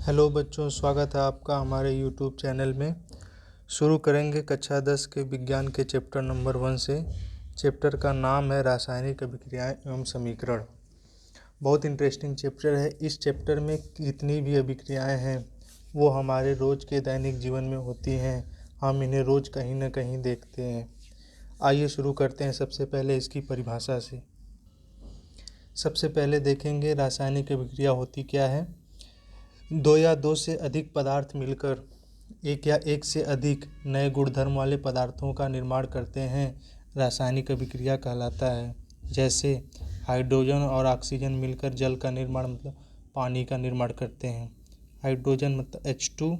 Hello बच्चों, स्वागत है आपका हमारे यूट्यूब चैनल में। शुरू करेंगे कक्षा 10 के विज्ञान के चैप्टर नंबर 1 से। चैप्टर का नाम है रासायनिक अभिक्रियाएं एवं समीकरण। बहुत इंटरेस्टिंग चैप्टर है। इस चैप्टर में जितनी भी अभिक्रियाएं हैं वो हमारे रोज़ के दैनिक जीवन में होती हैं। हम इन्हें रोज़ कहीं ना कहीं देखते हैं। आइए शुरू करते हैं सबसे पहले इसकी परिभाषा से। सबसे पहले देखेंगे रासायनिक अभिक्रिया होती क्या है। दो या दो से अधिक पदार्थ मिलकर एक या एक से अधिक नए गुणधर्म वाले पदार्थों का निर्माण करते हैं, रासायनिक अभिक्रिया कहलाता है। जैसे हाइड्रोजन और ऑक्सीजन मिलकर जल का निर्माण मतलब पानी का निर्माण करते हैं। हाइड्रोजन मतलब H2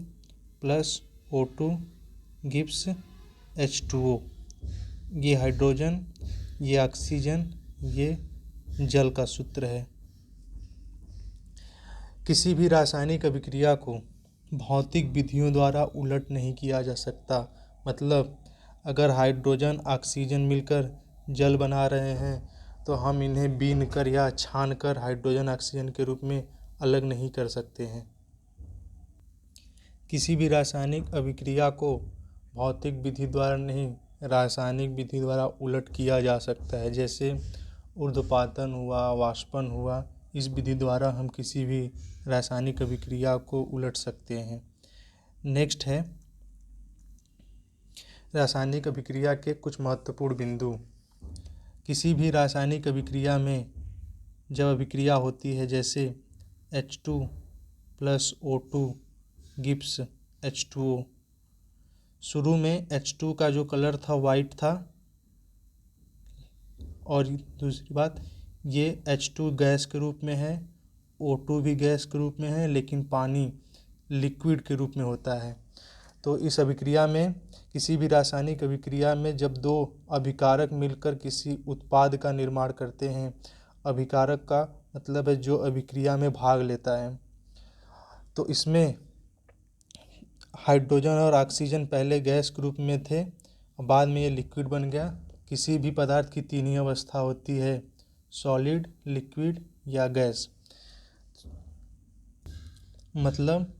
plus O2 gives H2O। ये हाइड्रोजन, ये ऑक्सीजन, ये जल का सूत्र है। किसी भी रासायनिक अभिक्रिया को भौतिक विधियों द्वारा उलट नहीं किया जा सकता। मतलब अगर हाइड्रोजन ऑक्सीजन मिलकर जल बना रहे हैं तो हम इन्हें बीन कर या छान कर हाइड्रोजन ऑक्सीजन के रूप में अलग नहीं कर सकते हैं। किसी भी रासायनिक अभिक्रिया को भौतिक विधि द्वारा नहीं, रासायनिक विधि द्वारा उलट किया जा सकता है। जैसे ऊर्ध्वपातन हुआ, वाष्पन हुआ। इस विधि द्वारा हम किसी भी रासायनिक अभिक्रिया को उलट सकते हैं। नेक्स्ट है रासायनिक अभिक्रिया के कुछ महत्वपूर्ण बिंदु। किसी भी रासायनिक अभिक्रिया में जब अभिक्रिया होती है, जैसे H2 plus O2 gives H2O। शुरू में H2 का जो कलर था वाइट था, और दूसरी बात ये H2 गैस के रूप में है, O2 भी गैस के रूप में है, लेकिन पानी लिक्विड के रूप में होता है। तो इस अभिक्रिया में, किसी भी रासायनिक अभिक्रिया में जब दो अभिकारक मिलकर किसी उत्पाद का निर्माण करते हैं, अभिकारक का मतलब है जो अभिक्रिया में भाग लेता है, तो इसमें हाइड्रोजन और ऑक्सीजन पहले गैस के रूप में थे, बाद में ये लिक्विड बन गया। किसी भी पदार्थ की तीन ही अवस्था होती है, सॉलिड, लिक्विड या गैस। मतलब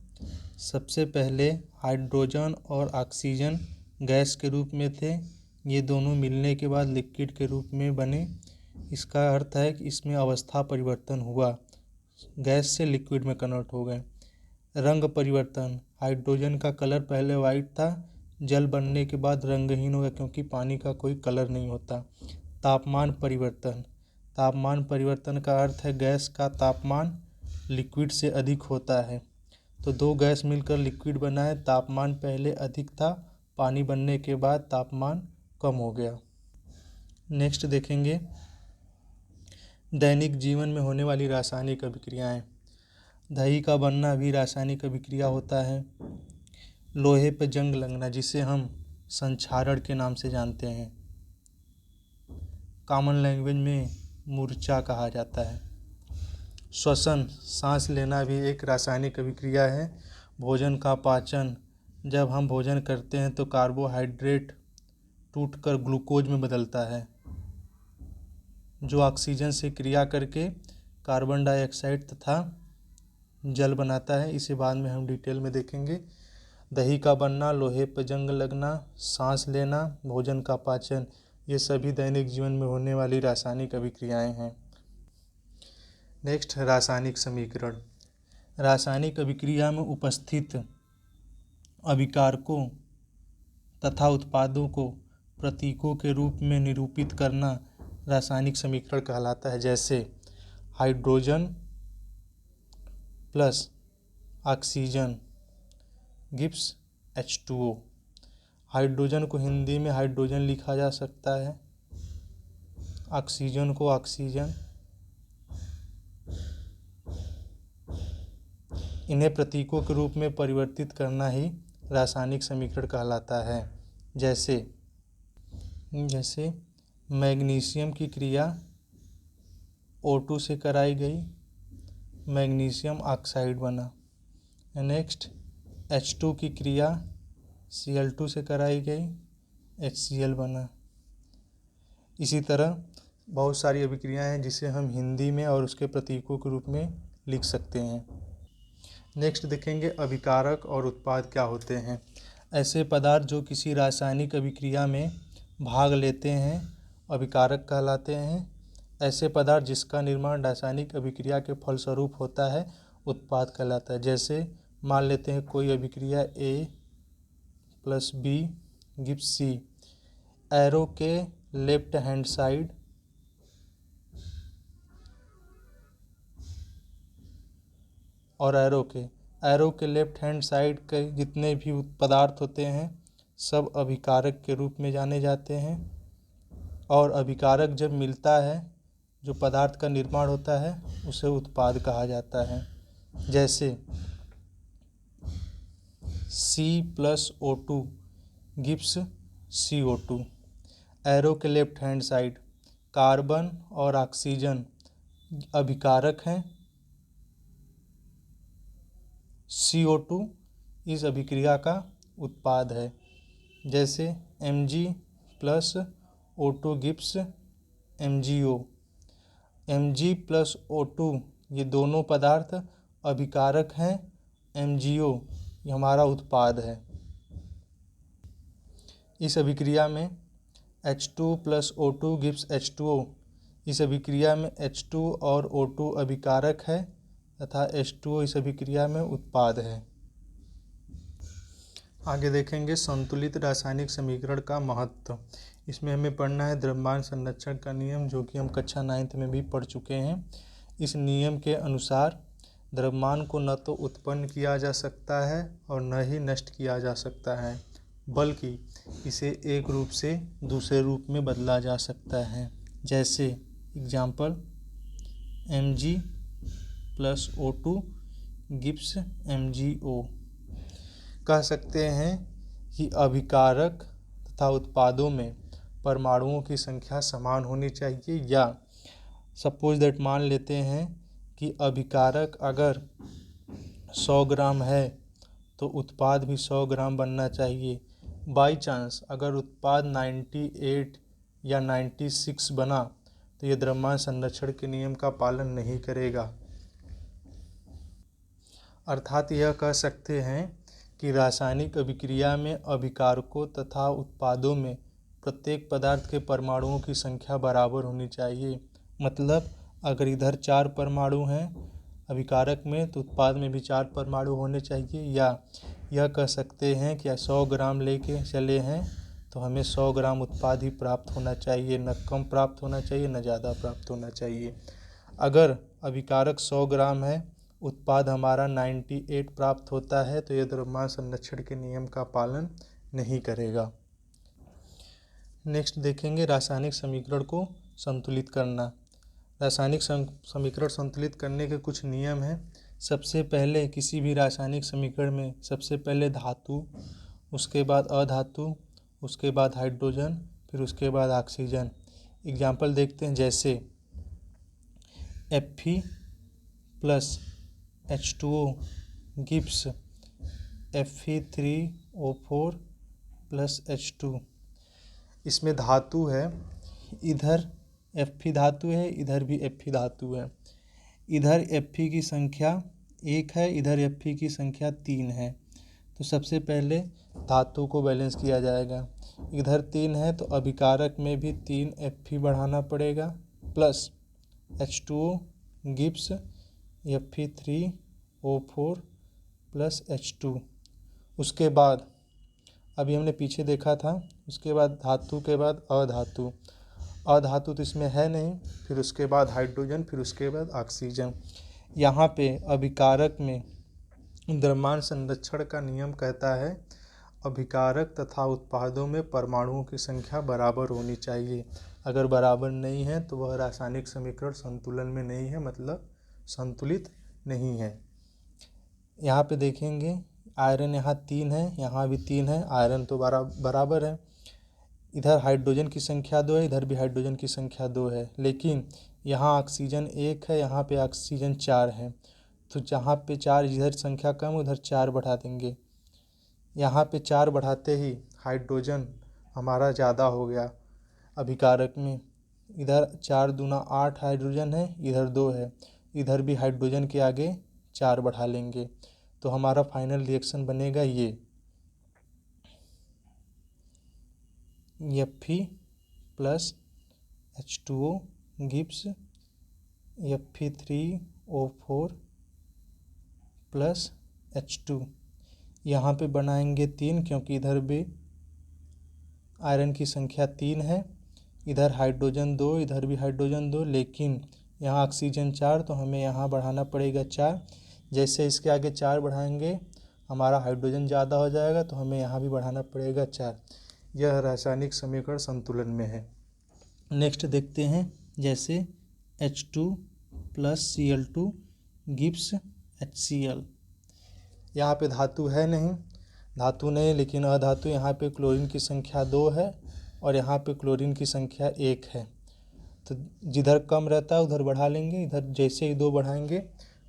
सबसे पहले हाइड्रोजन और ऑक्सीजन गैस के रूप में थे, ये दोनों मिलने के बाद लिक्विड के रूप में बने। इसका अर्थ है कि इसमें अवस्था परिवर्तन हुआ, गैस से लिक्विड में कन्वर्ट हो गए। रंग परिवर्तन, हाइड्रोजन का कलर पहले वाइट था, जल बनने के बाद रंगहीन हो गया क्योंकि पानी का कोई कलर नहीं होता। तापमान परिवर्तन, तापमान परिवर्तन का अर्थ है गैस का तापमान लिक्विड से अधिक होता है। तो दो गैस मिलकर लिक्विड बना है, तापमान पहले अधिक था, पानी बनने के बाद तापमान कम हो गया। नेक्स्ट देखेंगे दैनिक जीवन में होने वाली रासायनिक अभिक्रियाएं। दही का बनना भी रासायनिक अभिक्रिया होता है। लोहे पर जंग लगना, जिसे हम संक्षारण के नाम से जानते हैं, कॉमन लैंग्वेज में मूर्छा कहा जाता है। श्वसन, सांस लेना भी एक रासायनिक अभिक्रिया है। भोजन का पाचन, जब हम भोजन करते हैं तो कार्बोहाइड्रेट टूटकर ग्लूकोज में बदलता है, जो ऑक्सीजन से क्रिया करके कार्बन डाइऑक्साइड तथा जल बनाता है। इसे बाद में हम डिटेल में देखेंगे। दही का बनना, लोहे पर जंग लगना, सांस लेना, भोजन का पाचन, ये सभी दैनिक जीवन में होने वाली रासायनिक अभिक्रियाएं हैं। नेक्स्ट, रासायनिक समीकरण। रासायनिक अभिक्रिया में उपस्थित अभिकारकों तथा उत्पादों को प्रतीकों के रूप में निरूपित करना रासायनिक समीकरण कहलाता है। जैसे hydrogen plus oxygen gives H2O। Hydrogen को हिंदी में हाइड्रोजन लिखा जा सकता है, ऑक्सीजन को ऑक्सीजन। इन्हें प्रतीकों के रूप में परिवर्तित करना ही रासायनिक समीकरण कहलाता है। जैसे मैग्नीशियम की क्रिया O2 से कराई गई, मैग्नीशियम ऑक्साइड बना। नेक्स्ट, H2 की क्रिया Cl2 से कराई गई, HCl बना। इसी तरह बहुत सारी अभिक्रियाएं हैं जिसे हम हिंदी में और उसके प्रतीकों के रूप में लिख सकते हैं। नेक्स्ट देखेंगे अभिकारक और उत्पाद क्या होते हैं। ऐसे पदार्थ जो किसी रासायनिक अभिक्रिया में भाग लेते हैं अभिकारक कहलाते हैं। ऐसे पदार्थ जिसका निर्माण रासायनिक अभिक्रिया के फलस्वरूप होता है उत्पाद कहलाता है। जैसे मान लेते हैं कोई अभिक्रिया A+B गिव्स C। एरो के लेफ्ट हैंड साइड और एरो के लेफ्ट हैंड साइड के जितने भी पदार्थ होते हैं सब अभिकारक के रूप में जाने जाते हैं। और अभिकारक जब मिलता है जो पदार्थ का निर्माण होता है उसे उत्पाद कहा जाता है। जैसे C+O2 गिव्स CO2। एरो के लेफ्ट हैंड साइड कार्बन और ऑक्सीजन अभिकारक हैं। CO2 इस अभिक्रिया का उत्पाद है। जैसे Mg+O2 गिव्स MgO। Mg+O2 ये दोनों पदार्थ अभिकारक हैं। MgO ये हमारा उत्पाद है। इस अभिक्रिया में H2+O2 गिव्स H2O। इस अभिक्रिया में H2 और O2 अभिकारक है तथा H2O इस अभिक्रिया में उत्पाद है। आगे देखेंगे संतुलित रासायनिक समीकरण का महत्व। इसमें हमें पढ़ना है द्रव्यमान संरक्षण का नियम, जो कि हम कक्षा 9 में भी पढ़ चुके हैं। इस नियम के अनुसार द्रव्यमान को न तो उत्पन्न किया जा सकता है और न ही नष्ट किया जा सकता है, बल्कि इसे एक रूप से दूसरे रूप में बदला जा सकता है। जैसे एग्जाम्पल Mg+O2 गिव्स MgO। कह सकते हैं कि अभिकारक तथा उत्पादों में परमाणुओं की संख्या समान होनी चाहिए। या सपोज दैट मान लेते हैं कि अभिकारक अगर 100 ग्राम है तो उत्पाद भी 100 ग्राम बनना चाहिए। बाई चांस अगर उत्पाद 98 या 96 बना तो यह द्रव्यमान संरक्षण के नियम का पालन नहीं करेगा। अर्थात यह कह सकते हैं कि रासायनिक अभिक्रिया में अभिकारकों तथा उत्पादों में प्रत्येक पदार्थ के परमाणुओं की संख्या बराबर होनी चाहिए। मतलब अगर इधर 4 परमाणु हैं अभिकारक में तो उत्पाद में भी 4 परमाणु होने चाहिए। या यह कह सकते हैं कि 100 ग्राम लेके चले हैं तो हमें 100 ग्राम उत्पाद ही प्राप्त होना चाहिए, न कम प्राप्त होना चाहिए न ज़्यादा प्राप्त होना चाहिए। अगर अभिकारक 100 ग्राम है उत्पाद हमारा 98 प्राप्त होता है तो यह द्रव्यमान संरक्षण के नियम का पालन नहीं करेगा। नेक्स्ट देखेंगे रासायनिक समीकरण को संतुलित करना। रासायनिक समीकरण संतुलित करने के कुछ नियम हैं। सबसे पहले किसी भी रासायनिक समीकरण में सबसे पहले धातु, उसके बाद अधातु, उसके बाद हाइड्रोजन, फिर उसके बाद ऑक्सीजन। एग्जाम्पल देखते हैं। जैसे Fe+H2O गिव्स Fe3O4+H2। इसमें धातु है, इधर Fe धातु है, इधर भी Fe धातु है। इधर Fe की संख्या 1 है, इधर Fe की संख्या 3 है। तो सबसे पहले धातु को बैलेंस किया जाएगा। इधर 3 है तो अभिकारक में भी 3 Fe बढ़ाना पड़ेगा प्लस H2O गिव्स Fe3O4+H2। उसके बाद अभी हमने पीछे देखा था, उसके बाद धातु के बाद अधातु। अधातु तो इसमें है नहीं, फिर उसके बाद हाइड्रोजन, फिर उसके बाद ऑक्सीजन। यहाँ पे अभिकारक में द्रव्यमान संरक्षण का नियम कहता है अभिकारक तथा उत्पादों में परमाणुओं की संख्या बराबर होनी चाहिए। अगर बराबर नहीं है तो वह रासायनिक समीकरण संतुलन में नहीं है, मतलब संतुलित नहीं है। यहाँ पे देखेंगे आयरन यहाँ 3 है, यहाँ भी 3 है, आयरन तो बराबर है। इधर हाइड्रोजन की संख्या 2 है, इधर भी हाइड्रोजन की संख्या 2 है, लेकिन यहाँ ऑक्सीजन 1 है, यहाँ पे ऑक्सीजन 4 है। तो जहाँ पे 4 इधर संख्या कम उधर 4 बढ़ा देंगे। यहाँ पे 4 बढ़ाते ही हाइड्रोजन हमारा ज़्यादा हो गया अभिकारक में। इधर 4 दूना 8 हाइड्रोजन है, इधर 2 है, इधर भी हाइड्रोजन के आगे 4 बढ़ा लेंगे तो हमारा फाइनल रिएक्शन बनेगा ये Fe plus H2O gives Fe3O4 plus H2। यहाँ पे बनाएंगे 3 क्योंकि इधर भी आयरन की संख्या 3 है, इधर हाइड्रोजन 2, इधर भी हाइड्रोजन 2, लेकिन यहाँ ऑक्सीजन 4, तो हमें यहाँ बढ़ाना पड़ेगा 4। जैसे इसके आगे 4 बढ़ाएंगे हमारा हाइड्रोजन ज़्यादा हो जाएगा, तो हमें यहाँ भी बढ़ाना पड़ेगा 4। यह रासायनिक समीकरण संतुलन में है। नेक्स्ट देखते हैं, जैसे H2 plus Cl2 gives HCl। यहाँ पे धातु है नहीं, धातु नहीं लेकिन अधातु। यहाँ पे क्लोरीन की संख्या 2 है और यहाँ पे क्लोरीन की संख्या 1 है, तो जिधर कम रहता है उधर बढ़ा लेंगे। इधर जैसे ही 2 बढ़ाएंगे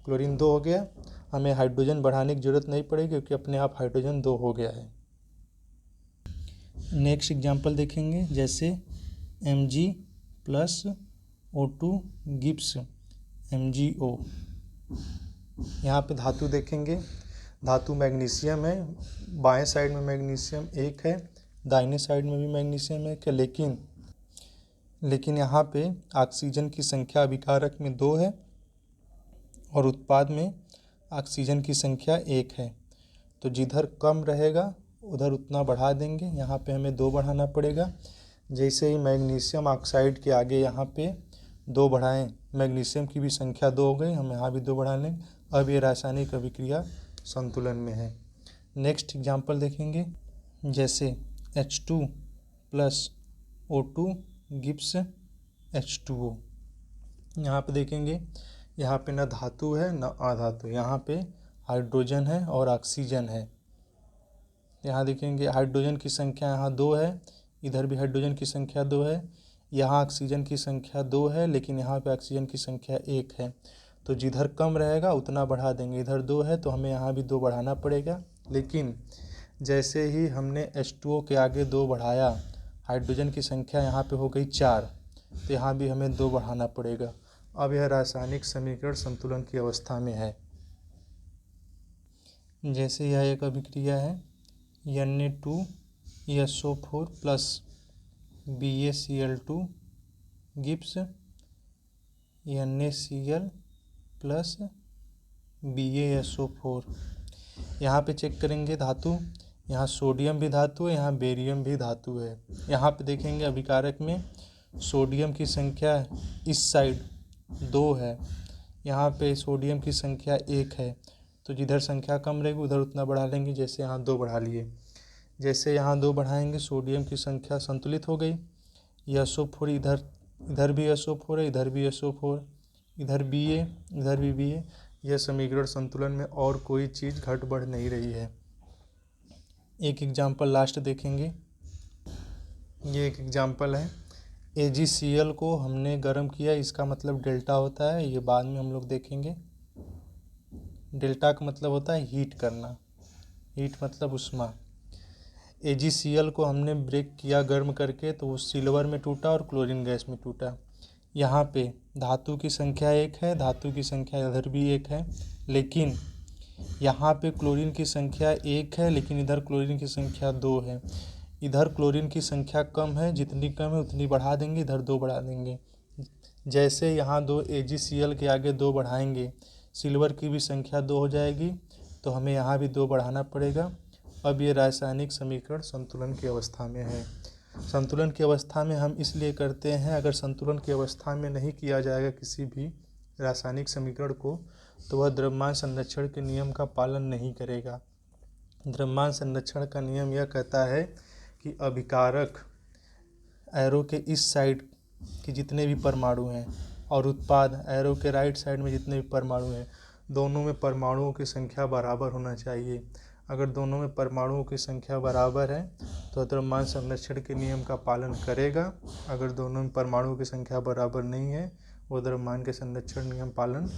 क्लोरीन 2 हो गया, हमें हाइड्रोजन बढ़ाने की ज़रूरत नहीं पड़ेगी क्योंकि अपने आप हाइड्रोजन 2 हो गया है। नेक्स्ट एग्जांपल देखेंगे, जैसे Mg plus O2 gives MgO। यहाँ पे धातु देखेंगे, धातु मैग्नीशियम है, बाएं साइड में मैग्नीशियम 1 है, दाहिने साइड में भी मैग्नीशियम 1 है, लेकिन यहाँ पे ऑक्सीजन की संख्या अभिकारक में 2 है और उत्पाद में ऑक्सीजन की संख्या 1 है, तो जिधर कम रहेगा उधर उतना बढ़ा देंगे। यहाँ पे हमें 2 बढ़ाना पड़ेगा। जैसे ही मैग्नीशियम ऑक्साइड के आगे यहाँ पे 2 बढ़ाएं, मैग्नीशियम की भी संख्या 2 हो गई, हम यहाँ भी 2 बढ़ा लें। अब ये रासायनिक अभिक्रिया संतुलन में है। नेक्स्ट एग्जांपल देखेंगे, जैसे H2 plus O2 gives H2O। यहाँ पे देखेंगे, यहाँ पे न धातु है न अधातु, यहाँ पे हाइड्रोजन है और ऑक्सीजन है। यहाँ देखेंगे हाइड्रोजन की संख्या यहाँ 2 है, इधर भी हाइड्रोजन की संख्या 2 है, यहाँ ऑक्सीजन की संख्या 2 है लेकिन यहाँ पे ऑक्सीजन की संख्या 1 है, तो जिधर कम रहेगा उतना बढ़ा देंगे। इधर 2 है तो हमें यहाँ भी 2 बढ़ाना पड़ेगा, लेकिन जैसे ही हमने H2O के आगे 2 बढ़ाया, हाइड्रोजन की संख्या यहाँ पे हो गई 4, तो यहाँ भी हमें 2 बढ़ाना पड़ेगा। अब यह रासायनिक समीकरण संतुलन की अवस्था में है। जैसे यह एक अभिक्रिया है, Na2SO4 plus BaCl2 gives NaCl plus BaSO4। यहाँ पे चेक करेंगे धातु, यहाँ सोडियम भी धातु है, यहाँ बेरियम भी धातु है। यहाँ पे देखेंगे अभिकारक में सोडियम की संख्या इस साइड 2 है, यहाँ पे सोडियम की संख्या 1 है, तो जिधर संख्या कम रहेगी उधर उतना बढ़ा लेंगे। जैसे यहाँ 2 बढ़ा लिए, जैसे यहाँ 2 बढ़ाएंगे सोडियम की संख्या संतुलित हो गई। SO4 इधर भी SO4 है, इधर भी SO4, इधर Ba, इधर भी Ba। यह समीकरण संतुलन में और कोई चीज़ घट बढ़ नहीं रही है। एक एग्जाम्पल लास्ट देखेंगे, ये एक एग्जाम्पल है, AgCl को हमने गर्म किया, इसका मतलब डेल्टा होता है, ये बाद में हम लोग देखेंगे। डेल्टा का मतलब होता है हीट करना, हीट मतलब उष्मा। AgCl को हमने ब्रेक किया गर्म करके, तो वो सिल्वर में टूटा और क्लोरीन गैस में टूटा। यहाँ पे धातु की संख्या 1 है, धातु की संख्या इधर भी 1 है, लेकिन यहाँ पे क्लोरीन की संख्या 1 है लेकिन इधर क्लोरीन की संख्या 2 है। इधर क्लोरीन की संख्या कम है, जितनी कम है उतनी बढ़ा देंगे, इधर 2 बढ़ा देंगे। जैसे यहाँ 2 AgCl के आगे 2 बढ़ाएंगे, सिल्वर की भी संख्या 2 हो जाएगी, तो हमें यहाँ भी 2 बढ़ाना पड़ेगा। अब ये रासायनिक समीकरण संतुलन की अवस्था में है। संतुलन की अवस्था में हम इसलिए करते हैं, अगर संतुलन की अवस्था में नहीं किया जाएगा किसी भी रासायनिक समीकरण को, तो वह द्रव्यमान संरक्षण के नियम का पालन नहीं करेगा। द्रव्यमान संरक्षण का नियम यह कहता है कि अभिकारक एरो के इस साइड के जितने भी परमाणु हैं और उत्पाद एरो के राइट साइड में जितने भी परमाणु हैं, दोनों में परमाणुओं की संख्या बराबर होना चाहिए। अगर दोनों में परमाणुओं की संख्या बराबर है तो द्रव्यमान संरक्षण के नियम का पालन करेगा। अगर दोनों में परमाणुओं की संख्या बराबर नहीं है, वो द्रव्यमान के संरक्षण नियम पालन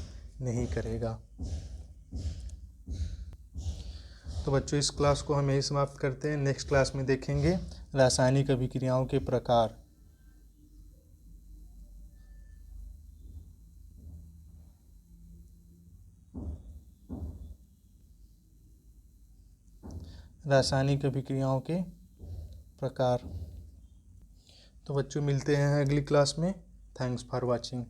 नहीं करेगा। तो बच्चों, इस क्लास को हम यही समाप्त करते हैं। नेक्स्ट क्लास में देखेंगे रासायनिक अभिक्रियाओं के प्रकार। रासायनिक अभिक्रियाओं के प्रकार। तो बच्चों मिलते हैं अगली क्लास में। Thanks for watching.